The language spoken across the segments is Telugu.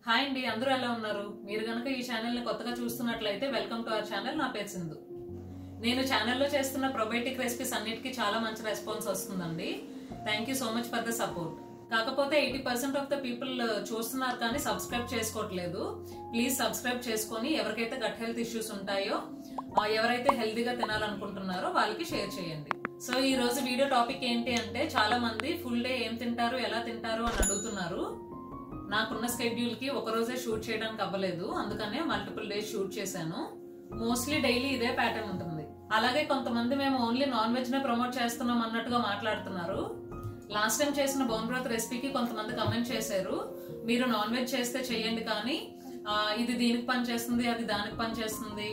హాయ్ అండి, అందరూ ఎలా ఉన్నారు? మీరు గనుక ఈ ఛానల్ ని కొత్తగా చూస్తున్నట్లయితే వెల్కమ్ టు అవర్ ఛానల్. నా పేరు సింధు. నేను ఛానల్లో చేస్తున్న ప్రొబయోటిక్ రెసిపీస్ అన్నిటికీ చాలా మంచి రెస్పాన్స్ వస్తుందండి. Thank you so much for the support. కాకపోతే 80% ఆఫ్ ద పీపుల్ చూస్తున్నారు కానీ సబ్స్క్రైబ్ చేసుకోవట్లేదు. ప్లీజ్ సబ్స్క్రైబ్ చేసుకొని ఎవరికైతే గట్ హెల్త్ ఇష్యూస్ ఉంటాయో, ఎవరైతే హెల్తీగా తినాలనుకుంటున్నారో వాళ్ళకి షేర్ చేయండి. సో ఈ రోజు వీడియో టాపిక్ ఏంటి అంటే, చాలా మంది ఫుల్ డే ఏం తింటారు, ఎలా తింటారు అని అడుగుతున్నారు. నాకున్న స్కెడ్యూల్ కి ఒక రోజే షూట్ చేయడానికి అవ్వలేదు, అందుకనే మల్టిపుల్ డేస్ షూట్ చేశాను. మోస్ట్లీ డైలీ ఇదే ప్యాటర్న్ ఉంటుంది. అలాగే కొంతమంది మేము ఓన్లీ నాన్ వెజ్ నే ప్రమోట్ చేస్తున్నాం అన్నట్టుగా మాట్లాడుతున్నారు. లాస్ట్ టైం చేసిన బోన్ బ్రోత్ రెసిపీకి కొంతమంది కమెంట్ చేశారు, మీరు నాన్ వెజ్ చేస్తే చెయ్యండి కానీ ఇది దీనికి పని చేస్తుంది, అది దానికి పని చేస్తుంది,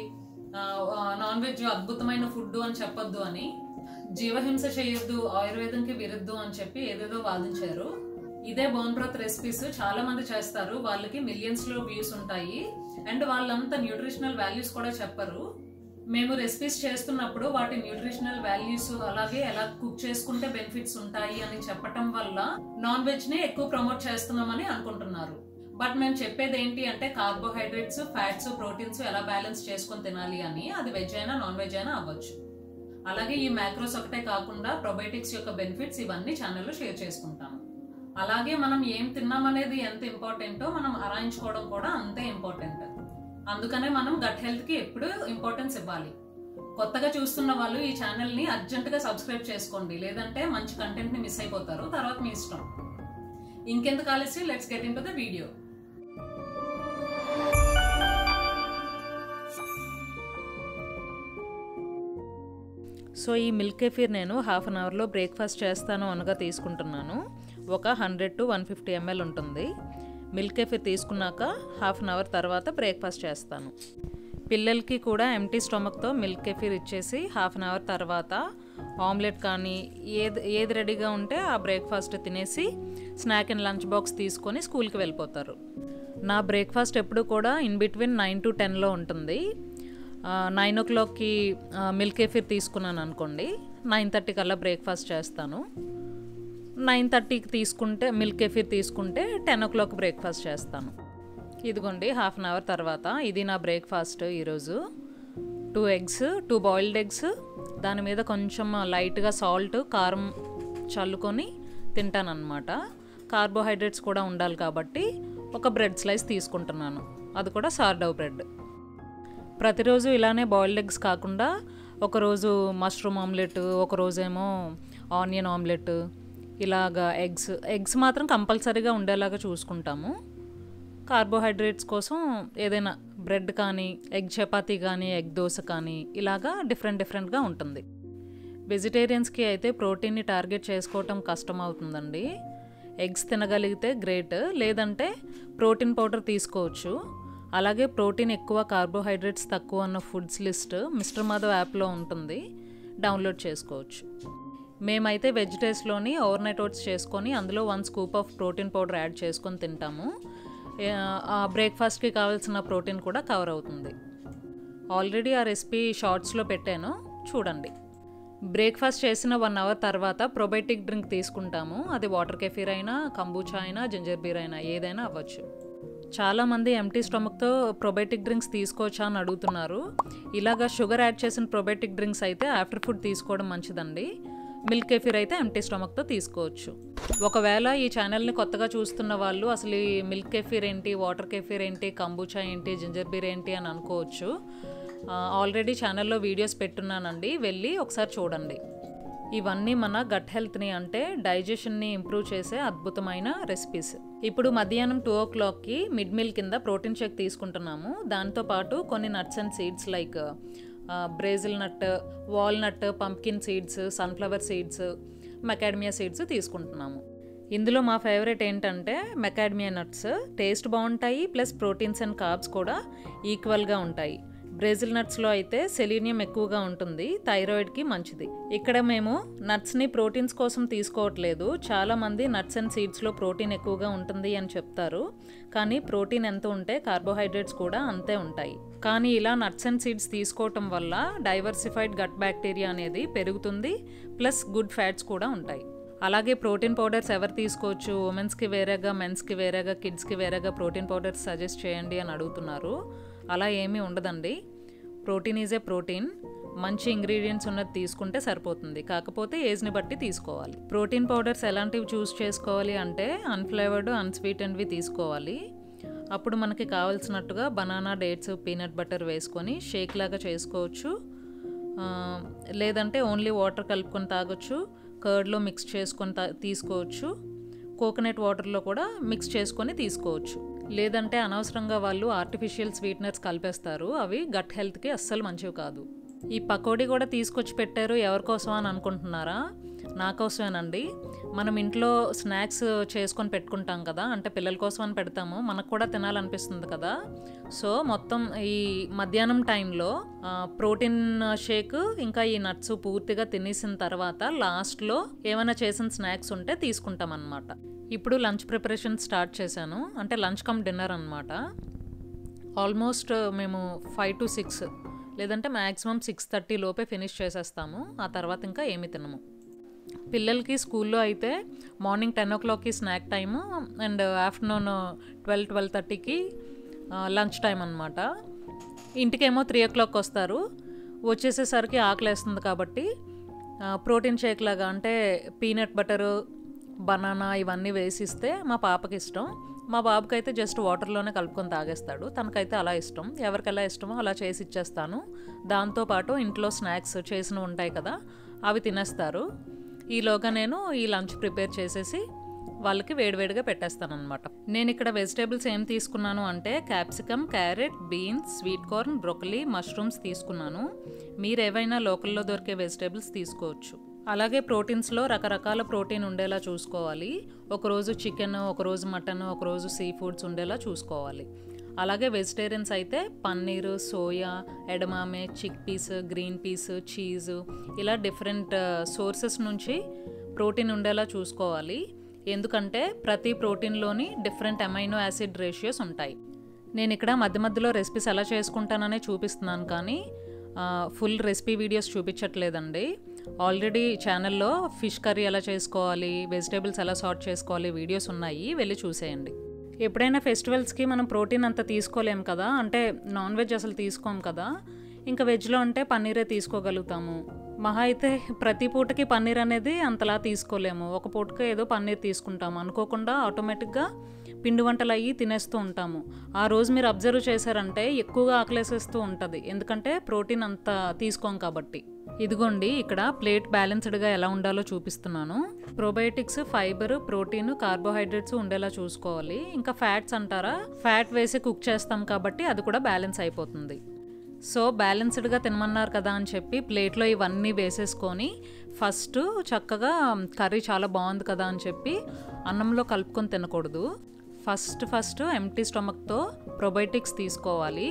నాన్ వెజ్ అద్భుతమైన ఫుడ్ అని చెప్పొద్దు అని, జీవహింస చేయొద్దు, ఆయుర్వేదంకి విరుద్ధం అని చెప్పి ఏదేదో వాదించారు. ఇదే బోన్ బ్రోత్ రెసిపీస్ చాలా మంది చేస్తారు, వాళ్ళకి మిలియన్స్ లో వ్యూస్ ఉంటాయి అండ్ వాళ్ళంతా న్యూట్రిషనల్ వాల్యూస్ కూడా చెప్పరు. మేము రెసిపీస్ చేస్తున్నప్పుడు వాటి న్యూట్రిషనల్ వాల్యూస్ అలాగే ఎలా కుక్ చేసుకుంటే బెనిఫిట్స్ ఉంటాయి అని చెప్పటం వల్ల నాన్ వెజ్ ని ఎక్కువ ప్రమోట్ చేస్తున్నామని అనుకుంటున్నారు. బట్ మేము చెప్పేది ఏంటి అంటే, కార్బోహైడ్రేట్స్, ఫ్యాట్స్, ప్రోటీన్స్ ఎలా బ్యాలెన్స్ చేసుకొని తినాలి అని. అది వెజ్ అయినా నాన్ వెజ్ అయినా అవ్వచ్చు. అలాగే ఈ మ్యాక్రోస్ ఒకటే కాకుండా ప్రొబయోటిక్స్ యొక్క బెనిఫిట్స్ ఇవన్నీ ఛానల్లో షేర్ చేసుకుంటాము. అలాగే మనం ఏం తిన్నామనేది ఎంత ఇంపార్టెంటో మనం అరాయించుకోవడం కూడా అంతే ఇంపార్టెంట్. అందుకనే మనం గట్ హెల్త్ కి ఎప్పుడు ఇంపార్టెన్స్ ఇవ్వాలి. కొత్తగా చూస్తున్న వాళ్ళు ఈ ఛానల్ ని అర్జెంట్ గా సబ్స్క్రైబ్ చేసుకోండి, లేదంటే మంచి కంటెంట్ ని మిస్ అయిపోతారు. తర్వాత మీ ఇష్టం. ఇంకెందుకు ఆలస్యం, let's get in to the video. So ఈ మిల్క్ కేఫీర్ నేను హాఫ్ అన్ అవర్లో బ్రేక్ఫాస్ట్ చేస్తాను అనగా తీసుకుంటున్నాను. ఒక 100 to 150 ml ఉంటుంది. మిల్క్ కేఫీర్ తీసుకున్నాక హాఫ్ అన్ అవర్ తర్వాత బ్రేక్ఫాస్ట్ చేస్తాను. పిల్లలకి కూడా ఎంటీ స్టమక్తో మిల్క్ కేఫీర్ ఇచ్చేసి హాఫ్ అన్ అవర్ తర్వాత ఆమ్లెట్ కానీ ఏది రెడీగా ఉంటే ఆ బ్రేక్ఫాస్ట్ తినేసి స్నాక్ అండ్ లంచ్ బాక్స్ తీసుకొని స్కూల్కి వెళ్ళిపోతారు. నా బ్రేక్ఫాస్ట్ ఎప్పుడు కూడా ఇన్ బిట్వీన్ 9 to 10లో ఉంటుంది. 9 o'clockకి మిల్క్ కేఫీర్ తీసుకున్నాను అనుకోండి, 9:30 కల్లా బ్రేక్ఫాస్ట్ చేస్తాను. 9:30కి తీసుకుంటే మిల్క్ కేఫీర్ తీసుకుంటే 10 o'clock బ్రేక్ఫాస్ట్ చేస్తాను. ఇదిగోండి హాఫ్ అన్ అవర్ తర్వాత ఇది నా బ్రేక్ఫాస్ట్ ఈరోజు. 2 eggs, 2 బాయిల్డ్ ఎగ్స్, దాని మీద కొంచెం లైట్గా సాల్ట్, కారం చల్లుకొని తింటానన్నమాట. కార్బోహైడ్రేట్స్ కూడా ఉండాలి కాబట్టి ఒక బ్రెడ్ స్లైస్ తీసుకుంటున్నాను, అది కూడా సార్డౌ బ్రెడ్. ప్రతిరోజు ఇలానే బాయిల్డ్ ఎగ్స్ కాకుండా ఒకరోజు మష్రూమ్ ఆమ్లెట్, ఒకరోజేమో ఆనియన్ ఆమ్లెట్, ఇలాగా ఎగ్స్ మాత్రం కంపల్సరీగా ఉండేలాగా చూసుకుంటాము. కార్బోహైడ్రేట్స్ కోసం ఏదైనా బ్రెడ్ కానీ, ఎగ్ చపాతీ కానీ, ఎగ్ దోశ కానీ, ఇలాగా డిఫరెంట్గా ఉంటుంది. వెజిటేరియన్స్కి అయితే ప్రోటీన్ని టార్గెట్ చేసుకోవటం కష్టం అవుతుందండి. ఎగ్స్ తినగలిగితే గ్రేట్, లేదంటే ప్రోటీన్ పౌడర్ తీసుకోవచ్చు. అలాగే ప్రోటీన్ ఎక్కువ, కార్బోహైడ్రేట్స్ తక్కువ అన్న ఫుడ్స్ లిస్ట్ మిస్టర్ మాధవ్ యాప్లో ఉంటుంది, డౌన్లోడ్ చేసుకోవచ్చు. మేమైతే వెజిటేస్లోని ఓవర్ నైట్ ఓట్స్ చేసుకొని అందులో 1 scoop of protein powder add చేసుకొని తింటాము. బ్రేక్ఫాస్ట్కి కావాల్సిన ప్రోటీన్ కూడా కవర్ అవుతుంది. ఆల్రెడీ ఆ రెసిపీ షార్ట్స్లో పెట్టాను, చూడండి. బ్రేక్ఫాస్ట్ చేసిన 1 hour తర్వాత ప్రొబయోటిక్ డ్రింక్ తీసుకుంటాము. అది వాటర్ కెఫీర్ అయినా, కంబూచా అయినా, జింజర్ బీర్ అయినా ఏదైనా అవ్వచ్చు. చాలామంది ఎంటీ స్టమక్తో ప్రొబయోటిక్ డ్రింక్స్ తీసుకోవచ్చా అని అడుగుతున్నారు. ఇలాగా షుగర్ యాడ్ చేసిన ప్రొబయోటిక్ డ్రింక్స్ అయితే ఆఫ్టర్ ఫుడ్ తీసుకోవడం మంచిదండి. మిల్క్ కేఫీర్ అయితే ఎంటీ స్టమక్తో తీసుకోవచ్చు. ఒకవేళ ఈ ఛానల్ని కొత్తగా చూస్తున్న వాళ్ళు అసలు ఈ మిల్క్ కేఫీర్ ఏంటి, వాటర్ కేఫీర్ ఏంటి, కంబూచా ఏంటి, జింజర్ బీర్ ఏంటి అని అనుకోవచ్చు. ఆల్రెడీ ఛానల్లో వీడియోస్ పెట్టున్నానండి, వెళ్ళి ఒకసారి చూడండి. ఇవన్నీ మన గట్ హెల్త్ని అంటే డైజెషన్ని ఇంప్రూవ్ చేసే అద్భుతమైన రెసిపీస్. ఇప్పుడు మధ్యాహ్నం 2 o'clockకి మిడ్ మీల్ కింద ప్రోటీన్ షేక్ తీసుకుంటున్నాము. దాంతోపాటు కొన్ని nuts and seeds like Brazil nut, walnut, pumpkin seeds, sunflower seeds, macadamia seeds తీసుకుంటున్నాము. ఇందులో మా ఫేవరెట్ ఏంటంటే మెకాడమియా నట్స్. టేస్ట్ బాగుంటాయి, ప్లస్ ప్రోటీన్స్ అండ్ కార్బ్స్ కూడా ఈక్వల్గా ఉంటాయి. బ్రెజిల్ నట్స్లో అయితే సెలీనియం ఎక్కువగా ఉంటుంది, థైరాయిడ్కి మంచిది. ఇక్కడ మేము నట్స్ని ప్రోటీన్స్ కోసం తీసుకోవట్లేదు. చాలామంది నట్స్ అండ్ సీడ్స్లో ప్రోటీన్ ఎక్కువగా ఉంటుంది అని చెప్తారు, కానీ ప్రోటీన్ ఎంత ఉంటే కార్బోహైడ్రేట్స్ కూడా అంతే ఉంటాయి. కానీ ఇలా నట్స్ అండ్ సీడ్స్ తీసుకోవటం వల్ల డైవర్సిఫైడ్ గట్ బ్యాక్టీరియా అనేది పెరుగుతుంది, ప్లస్ గుడ్ ఫ్యాట్స్ కూడా ఉంటాయి. అలాగే ప్రోటీన్ పౌడర్స్ ఎవరు తీసుకోవచ్చు, ఉమెన్స్కి వేరేగా, మెన్స్కి వేరేగా, కిడ్స్కి వేరేగా ప్రోటీన్ పౌడర్స్ సజెస్ట్ చేయండి అని అడుగుతున్నారు. అలా ఏమీ ఉండదండి. Protein is a protein. మంచి ఇంగ్రీడియంట్స్ ఉన్నది తీసుకుంటే సరిపోతుంది. కాకపోతే ఏజ్ని బట్టి తీసుకోవాలి. ప్రోటీన్ పౌడర్స్ ఎలాంటివి చూస్ చేసుకోవాలి అంటే అన్ఫ్లేవర్డ్, అన్స్వీటెన్డ్వి తీసుకోవాలి. అప్పుడు మనకి కావాల్సినట్టుగా బనానా, డేట్స్, పీనట్ బటర్ వేసుకొని షేక్ లాగా చేసుకోవచ్చు. లేదంటే ఓన్లీ వాటర్ కలుపుకొని తాగొచ్చు. కర్డ్లో మిక్స్ చేసుకొని తీసుకోవచ్చు. కోకోనట్ వాటర్లో కూడా మిక్స్ చేసుకొని తీసుకోవచ్చు. లేదంటే అనవసరంగా వాళ్ళు ఆర్టిఫిషియల్ స్వీట్నర్స్ కలిపేస్తారు. అవి గట్ హెల్త్కి అస్సలు మంచివి కాదు. ఈ పకోడీ కూడా తీసుకొచ్చి పెట్టారు, ఎవరికోసం అని అనుకుంటున్నారా? నా కోసమేనండి. మనం ఇంట్లో స్నాక్స్ చేసుకొని పెట్టుకుంటాం కదా, అంటే పిల్లల కోసం అని పెడతాము, మనకు కూడా తినాలనిపిస్తుంది కదా. సో మొత్తం ఈ మధ్యాహ్నం టైంలో ప్రోటీన్ షేక్ ఇంకా ఈ నట్స్ పూర్తిగా తినేసిన తర్వాత లాస్ట్లో ఏమైనా చేసిన స్నాక్స్ ఉంటే తీసుకుంటాం అన్నమాట. ఇప్పుడు లంచ్ ప్రిపరేషన్ స్టార్ట్ చేశాను, అంటే లంచ్ కమ్ డిన్నర్ అన్నమాట. ఆల్మోస్ట్ మేము 5 to 6 లేదంటే మ్యాక్సిమం 6:30 లోపే ఫినిష్ చేసేస్తాము. ఆ తర్వాత ఇంకా ఏమీ తినము. పిల్లలకి స్కూల్లో అయితే మార్నింగ్ 10 o'clockకి స్నాక్ టైము అండ్ ఆఫ్టర్నూన్ 12-12:30కి లంచ్ టైం అనమాట. ఇంటికేమో 3 o'clock వస్తారు. వచ్చేసేసరికి ఆకలేస్తుంది కాబట్టి ప్రోటీన్ షేక్ లాగా, అంటే పీనట్ బటరు, బనానా ఇవన్నీ వేసిస్తే మా పాపకి ఇష్టం. మా బాబుకి అయితే జస్ట్ వాటర్లోనే కలుపుకొని తాగేస్తాడు. తనకైతే అలా ఇష్టం. ఎవరికి ఎలా ఇష్టమో అలా చేసి ఇచ్చేస్తాను. దాంతోపాటు ఇంట్లో స్నాక్స్ చేసినవి ఉంటాయి కదా, అవి తినేస్తారు. ఈలోగా నేను ఈ లంచ్ ప్రిపేర్ చేసేసి వాళ్ళకి వేడివేడిగా పెట్టేస్తాను అనమాట. నేను ఇక్కడ వెజిటేబుల్స్ ఏం తీసుకున్నాను అంటే capsicum, carrot, beans, sweet corn, broccoli, mushrooms తీసుకున్నాను. మీరు ఏవైనా లోకల్లో దొరికే వెజిటేబుల్స్ తీసుకోవచ్చు. అలాగే ప్రోటీన్స్లో రకరకాల ప్రోటీన్ ఉండేలా చూసుకోవాలి. ఒకరోజు చికెన్, ఒకరోజు మటన్, ఒకరోజు సీ ఫుడ్స్ ఉండేలా చూసుకోవాలి. అలాగే వెజిటేరియన్స్ అయితే paneer, soya, edamame, chick peas, green peas, cheese ఇలా డిఫరెంట్ సోర్సెస్ నుంచి ప్రోటీన్ ఉండేలా చూసుకోవాలి. ఎందుకంటే ప్రతి ప్రోటీన్లోని డిఫరెంట్ అమైనో యాసిడ్ రేషియోస్ ఉంటాయి. నేను ఇక్కడ మధ్య మధ్యలో రెసిపీస్ ఎలా చేసుకుంటాననే చూపిస్తున్నాను, కానీ ఫుల్ రెసిపీ వీడియోస్ చూపించట్లేదండి. ఆల్రెడీ ఛానల్లో ఫిష్ కర్రీ ఎలా చేసుకోవాలి, వెజిటేబుల్స్ ఎలా సార్ట్ చేసుకోవాలి వీడియోస్ ఉన్నాయి, వెళ్ళి చూసేయండి. ఎప్పుడైనా ఫెస్టివల్స్కి మనం ప్రోటీన్ అంత తీసుకోలేము కదా, అంటే నాన్ వెజ్ అసలు తీసుకోం కదా. ఇంకా వెజ్లో అంటే పన్నీరే తీసుకోగలుగుతాము. మహా అయితే ప్రతి పూటకి పన్నీర్ అనేది అంతలా తీసుకోలేము. ఒక పూటకి ఏదో పన్నీర్ తీసుకుంటాము, అనుకోకుండా ఆటోమేటిక్గా పిండి వంటలు అయ్యి తినేస్తూ ఉంటాము. ఆ రోజు మీరు అబ్జర్వ్ చేశారంటే ఎక్కువగా ఆకలేసేస్తూ ఉంటుంది, ఎందుకంటే ప్రోటీన్ అంత తీసుకోం కాబట్టి. ఇదిగోండి ఇక్కడ ప్లేట్ బ్యాలెన్స్డ్గా ఎలా ఉండాలో చూపిస్తున్నాను. ప్రోబయోటిక్స్, ఫైబర్, ప్రోటీన్, కార్బోహైడ్రేట్స్ ఉండేలా చూసుకోవాలి. ఇంకా ఫ్యాట్స్ అంటారా, ఫ్యాట్ వేసి కుక్ చేస్తాం కాబట్టి అది కూడా బ్యాలెన్స్ అయిపోతుంది. సో బ్యాలెన్స్డ్గా తినమన్నారు కదా అని చెప్పి ప్లేట్లో ఇవన్నీ వేసేసుకొని ఫస్ట్ చక్కగా కర్రీ చాలా బాగుంది కదా అని చెప్పి అన్నంలో కలుపుకొని తినకూడదు. ఫస్ట్ ఎంప్టీ స్టమక్తో ప్రోబయోటిక్స్ తీసుకోవాలి.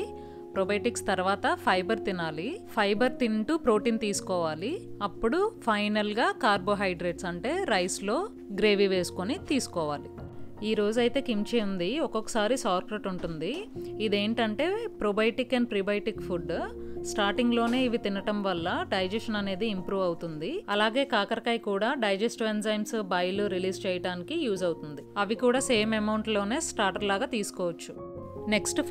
ప్రోబయోటిక్స్ తర్వాత ఫైబర్ తినాలి. ఫైబర్ తింటూ ప్రోటీన్ తీసుకోవాలి. అప్పుడు ఫైనల్గా కార్బోహైడ్రేట్స్ అంటే రైస్లో గ్రేవీ వేసుకొని తీసుకోవాలి. ఈ రోజైతే కిమ్చి ఉంది, ఒక్కొక్కసారి సార్క్రట్ ఉంటుంది. ఇదేంటంటే ప్రోబయోటిక్ అండ్ ప్రీబయోటిక్ ఫుడ్. స్టార్టింగ్లోనే ఇవి తినటం వల్ల డైజెషన్ అనేది ఇంప్రూవ్ అవుతుంది. అలాగే కాకరకాయ కూడా డైజెస్టివ్ ఎంజైమ్స్ బైల్ రిలీజ్ చేయడానికి యూజ్ అవుతుంది. అవి కూడా సేమ్ అమౌంట్లోనే స్టార్టర్ లాగా తీసుకోవచ్చు. నెక్స్ట్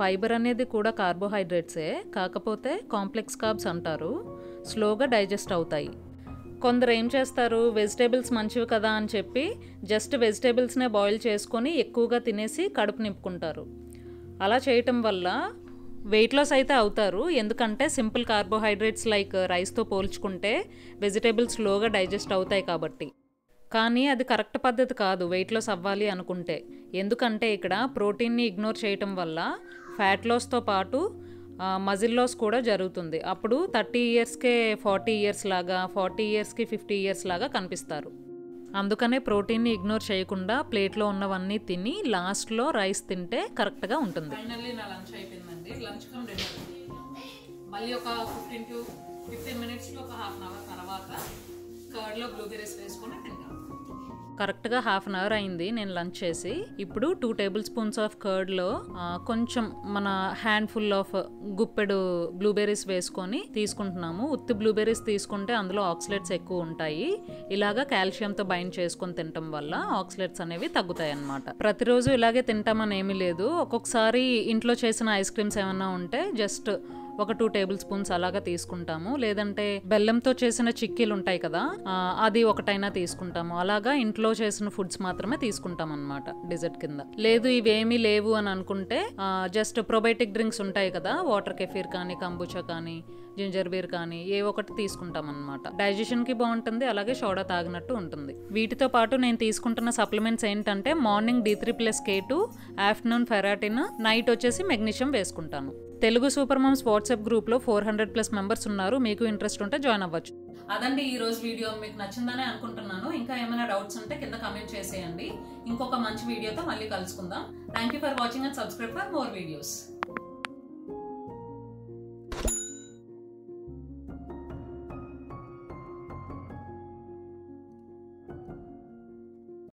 ఫైబర్ అనేది కూడా కార్బోహైడ్రేట్సే, కాకపోతే కాంప్లెక్స్ కార్బ్స్ అంటారు, స్లోగా డైజెస్ట్ అవుతాయి. కొందరు ఏం చేస్తారు, వెజిటేబుల్స్ మంచివి కదా అని చెప్పి జస్ట్ వెజిటేబుల్స్నే బాయిల్ చేసుకొని ఎక్కువగా తినేసి కడుపు నింపుకుంటారు. అలా చేయటం వల్ల వెయిట్ లాస్ అయితే అవుతారు, ఎందుకంటే సింపుల్ కార్బోహైడ్రేట్స్ లైక్ రైస్తో పోల్చుకుంటే వెజిటేబుల్స్ స్లోగా డైజెస్ట్ అవుతాయి కాబట్టి. కానీ అది కరెక్ట్ పద్ధతి కాదు వెయిట్ లాస్ అవ్వాలి అనుకుంటే. ఎందుకంటే ఇక్కడ ప్రోటీన్ని ఇగ్నోర్ చేయటం వల్ల ఫ్యాట్ లాస్తో పాటు మజిల్ లాస్ కూడా జరుగుతుంది. అప్పుడు 30 yearsకే 40 years లాగా, 40 yearsకి 50 years లాగా కనిపిస్తారు. అందుకనే ప్రోటీన్ని ఇగ్నోర్ చేయకుండా ప్లేట్లో ఉన్నవన్నీ తిని లాస్ట్లో రైస్ తింటే కరెక్ట్గా ఉంటుంది. ఫైనల్లీ నా లంచ్ అయిపోయిందండి. లంచ్ కమ్ డిన్నర్ మళ్ళీ ఒక 15 minutes ఒక హాఫ్ అన్ అవర్ తర్వాత కర్డ్లో బ్లూబెర్రీస్ వేసుకొని తింటాం. కరెక్ట్గా హాఫ్ అన్ అవర్ అయింది నేను లంచ్ చేసి. ఇప్పుడు 2 టేబుల్ స్పూన్స్ ఆఫ్ కర్డ్లో కొంచెం మన హ్యాండ్ఫుల్ ఆఫ్ గుప్పెడు బ్లూబెర్రీస్ వేసుకొని తీసుకుంటున్నాము. ఉత్తి బ్లూబెర్రీస్ తీసుకుంటే అందులో ఆక్సిలేట్స్ ఎక్కువ ఉంటాయి. ఇలాగా కాల్షియంతో బైండ్ చేసుకొని తినటం వల్ల ఆక్సిలేట్స్ అనేవి తగ్గుతాయి అన్నమాట. ప్రతిరోజు ఇలాగే తింటామని ఏమీ లేదు. ఒక్కొక్కసారి ఇంట్లో చేసిన ఐస్ క్రీమ్స్ ఏమన్నా ఉంటే జస్ట్ ఒక 2 టేబుల్ స్పూన్స్ అలాగా తీసుకుంటాము. లేదంటే బెల్లంతో చేసిన చిక్కీలు ఉంటాయి కదా, అది ఒకటైనా తీసుకుంటాము. అలాగా ఇంట్లో చేసిన ఫుడ్స్ మాత్రమే తీసుకుంటాం అన్నమాట డిజర్ట్ కింద. లేదు ఇవేమీ లేవు అని అనుకుంటే జస్ట్ ప్రొబయోటిక్ డ్రింక్స్ ఉంటాయి కదా, వాటర్ కెఫీర్ కానీ, కంబుచా కానీ, జింజర్ బీర్ కానీ ఏ ఒకటి తీసుకుంటాం అన్నమాట. డైజెషన్ కి బాగుంటుంది, అలాగే సోడా తాగినట్టు ఉంటుంది. వీటితో పాటు నేను తీసుకుంటున్న సప్లిమెంట్స్ ఏంటంటే మార్నింగ్ D3+K2, ఆఫ్టర్నూన్ ఫెరాటిన్, నైట్ వచ్చేసి మెగ్నీషియం వేసుకుంటాను. తెలుగు సూపర్ మామ్స్ వాట్సాప్ గ్రూప్లో 400+ మెంబర్స్ ఉన్నారు. మీకు ఇంట్రెస్ట్ ఉంటే జాయిన్ అవ్వచ్చు. అదండి ఈ రోజు వీడియో. మీకు నచ్చిందని అనుకుంటున్నాను. ఇంకా ఏమైనా డౌట్స్ ఉంటే కింద కామెంట్ చేసేయండి. ఇంకొక మంచి వీడియోతో మళ్ళీ కలుసుకుందాం. Thank you for watching and subscribe for more videos.